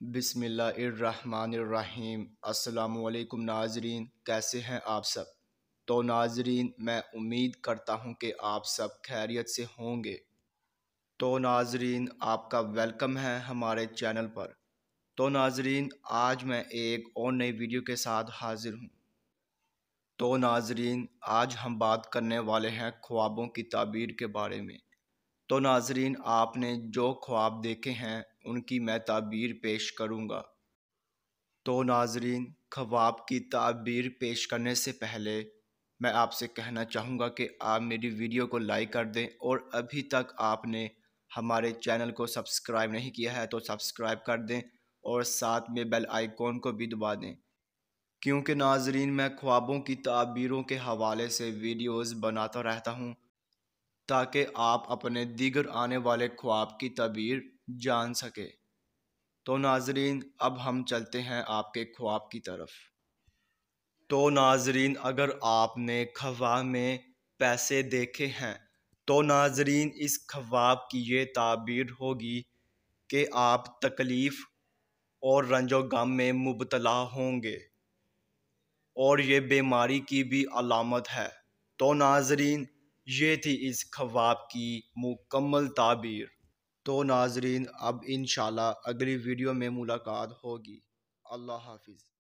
बिस्मिल्लाहिर्रहमानिर्रहीम। अस्सलामुअलैकुम नाजरीन, कैसे हैं आप सब। तो नाजरीन, मैं उम्मीद करता हूं कि आप सब खैरियत से होंगे। तो नाजरीन, आपका वेलकम है हमारे चैनल पर। तो नाजरीन, आज मैं एक और नई वीडियो के साथ हाजिर हूं। तो नाजरीन, आज हम बात करने वाले हैं ख्वाबों की ताबीर के बारे में। तो नाजरीन, आपने जो ख्वाब देखे हैं उनकी मैं ताबीर पेश करूंगा। तो नाजरीन, ख्वाब की ताबीर पेश करने से पहले मैं आपसे कहना चाहूँगा कि आप मेरी वीडियो को लाइक कर दें, और अभी तक आपने हमारे चैनल को सब्सक्राइब नहीं किया है तो सब्सक्राइब कर दें और साथ में बेल आइकॉन को भी दबा दें, क्योंकि नाजरीन मैं ख्वाबों की ताबीरों के हवाले से वीडियोज़ बनाता रहता हूँ ताकि आप अपने दीगर आने वाले ख्वाब की ताबीर जान सके। तो नाजरीन, अब हम चलते हैं आपके ख्वाब की तरफ। तो नाजरीन, अगर आपने ख्वाब में पैसे देखे हैं तो नाजरीन इस ख्वाब की ये ताबीर होगी कि आप तकलीफ़ और रंजो गम में मुब्तला होंगे, और ये बीमारी की भी अलामत है। तो नाजरीन, ये थी इस ख्वाब की मुकम्मल ताबीर। तो नाजरीन, अब इंशाल्लाह अगली वीडियो में मुलाकात होगी। अल्लाह हाफिज़।